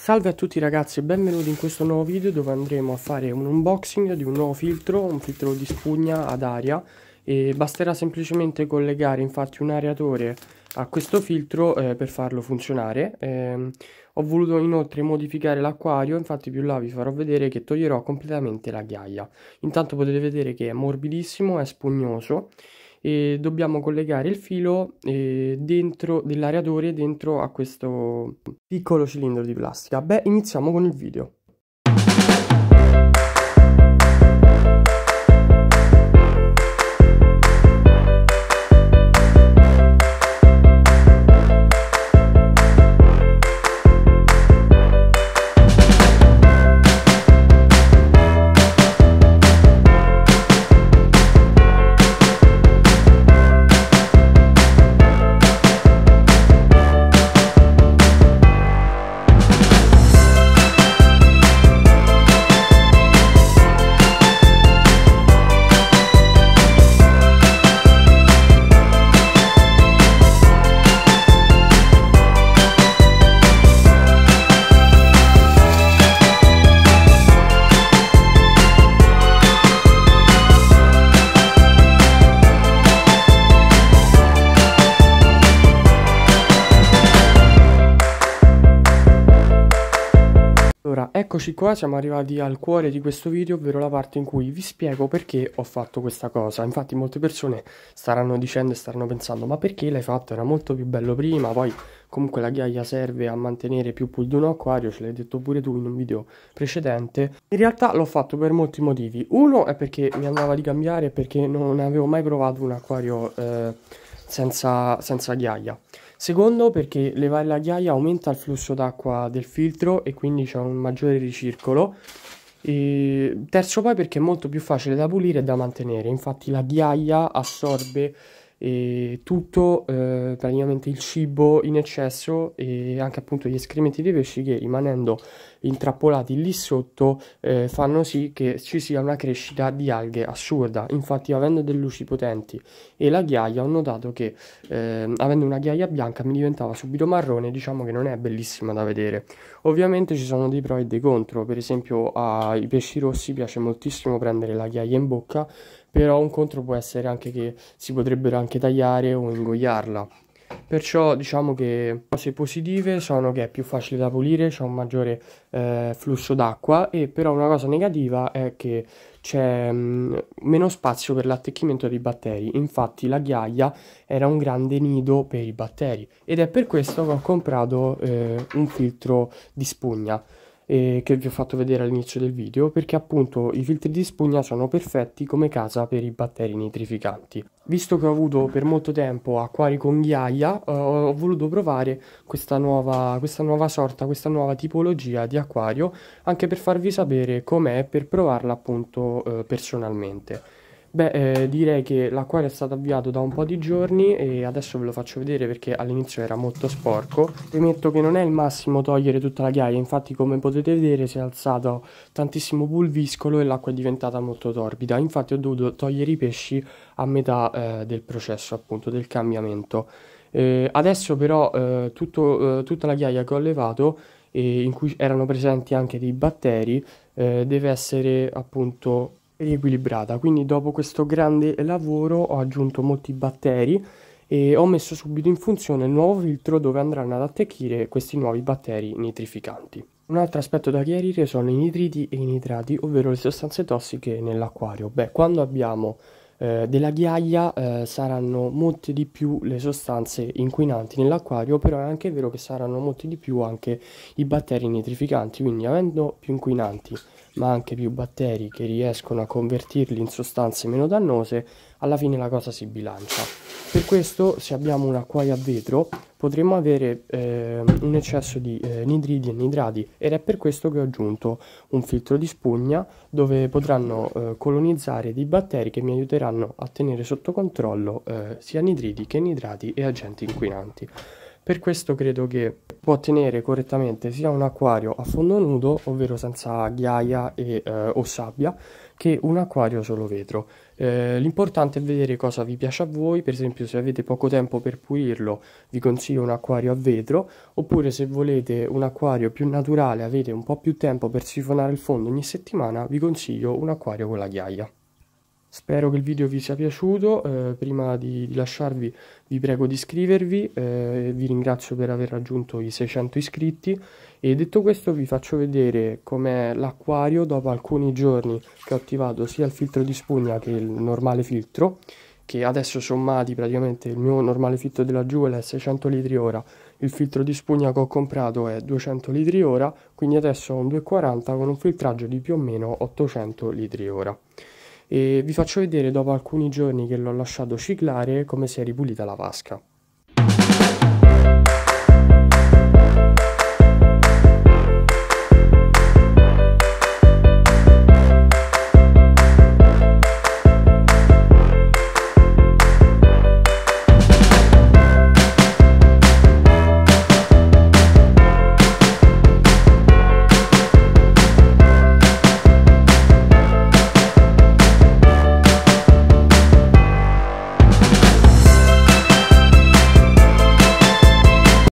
Salve a tutti ragazzi e benvenuti in questo nuovo video dove andremo a fare un unboxing di un nuovo filtro, un filtro di spugna ad aria, e basterà semplicemente collegare infatti un aeratore a questo filtro per farlo funzionare. Ho voluto inoltre modificare l'acquario, infatti più là vi farò vedere che toglierò completamente la ghiaia. Intanto potete vedere che è morbidissimo, è spugnoso, e dobbiamo collegare il filo dentro dell'aeratore dentro a questo piccolo cilindro di plastica. Beh, iniziamo con il video. Allora, eccoci qua, siamo arrivati al cuore di questo video, ovvero la parte in cui vi spiego perché ho fatto questa cosa. Infatti molte persone staranno dicendo e staranno pensando: ma perché l'hai fatto? Era molto più bello prima, poi comunque la ghiaia serve a mantenere più pulito un acquario, ce l'hai detto pure tu in un video precedente. In realtà l'ho fatto per molti motivi. Uno è perché mi andava di cambiare, perché non avevo mai provato un acquario senza ghiaia. Secondo, perché levare la ghiaia aumenta il flusso d'acqua del filtro e quindi c'è un maggiore ricircolo. E terzo, poi perché è molto più facile da pulire e da mantenere. Infatti la ghiaia assorbe tutto, praticamente il cibo in eccesso e anche appunto gli escrementi dei pesci, che rimanendo intrappolati lì sotto fanno sì che ci sia una crescita di alghe assurda. Infatti, avendo delle luci potenti e la ghiaia, ho notato che avendo una ghiaia bianca mi diventava subito marrone. Diciamo che non è bellissima da vedere. Ovviamente ci sono dei pro e dei contro. Per esempio ai pesci rossi piace moltissimo prendere la ghiaia in bocca, però un contro può essere anche che si potrebbero anche tagliare o ingoiarla. Perciò diciamo che cose positive sono che è più facile da pulire, c'è un maggiore flusso d'acqua, e però una cosa negativa è che c'è meno spazio per l'attecchimento dei batteri. Infatti la ghiaia era un grande nido per i batteri, ed è per questo che ho comprato un filtro di spugna che vi ho fatto vedere all'inizio del video, perché appunto i filtri di spugna sono perfetti come casa per i batteri nitrificanti. Visto che ho avuto per molto tempo acquari con ghiaia, ho voluto provare questa nuova tipologia di acquario, anche per farvi sapere com'è, per provarla appunto personalmente. Beh, direi che l'acquario è stato avviato da un po' di giorni e adesso ve lo faccio vedere perché all'inizio era molto sporco. Premetto che non è il massimo togliere tutta la ghiaia, infatti come potete vedere si è alzato tantissimo pulviscolo e l'acqua è diventata molto torbida. Infatti ho dovuto togliere i pesci a metà del processo appunto del cambiamento. Adesso però tutta la ghiaia che ho levato, in cui erano presenti anche dei batteri, deve essere appunto riequilibrata. Quindi dopo questo grande lavoro ho aggiunto molti batteri e ho messo subito in funzione il nuovo filtro dove andranno ad attecchire questi nuovi batteri nitrificanti. Un altro aspetto da chiarire sono i nitriti e i nitrati, ovvero le sostanze tossiche nell'acquario. Beh, quando abbiamo della ghiaia saranno molte di più le sostanze inquinanti nell'acquario, però è anche vero che saranno molti di più anche i batteri nitrificanti. Quindi avendo più inquinanti ma anche più batteri che riescono a convertirli in sostanze meno dannose, alla fine la cosa si bilancia. Per questo, se abbiamo un acquario a vetro, potremmo avere un eccesso di nitriti e nitrati, ed è per questo che ho aggiunto un filtro di spugna dove potranno colonizzare dei batteri che mi aiuteranno a tenere sotto controllo sia nitriti che nitrati e agenti inquinanti. Per questo credo che può tenere correttamente sia un acquario a fondo nudo, ovvero senza ghiaia o sabbia, che un acquario solo vetro. L'importante è vedere cosa vi piace a voi. Per esempio, se avete poco tempo per pulirlo, vi consiglio un acquario a vetro, oppure se volete un acquario più naturale, avete un po' più tempo per sifonare il fondo ogni settimana, vi consiglio un acquario con la ghiaia. Spero che il video vi sia piaciuto. Prima di lasciarvi vi prego di iscrivervi, vi ringrazio per aver raggiunto i 600 iscritti e detto questo vi faccio vedere com'è l'acquario dopo alcuni giorni che ho attivato sia il filtro di spugna che il normale filtro, che adesso sommati praticamente il mio normale filtro della Joule è 600 litri ora, il filtro di spugna che ho comprato è 200 litri ora, quindi adesso ho un 240 con un filtraggio di più o meno 800 litri ora. E vi faccio vedere dopo alcuni giorni che l'ho lasciato ciclare come si è ripulita la vasca.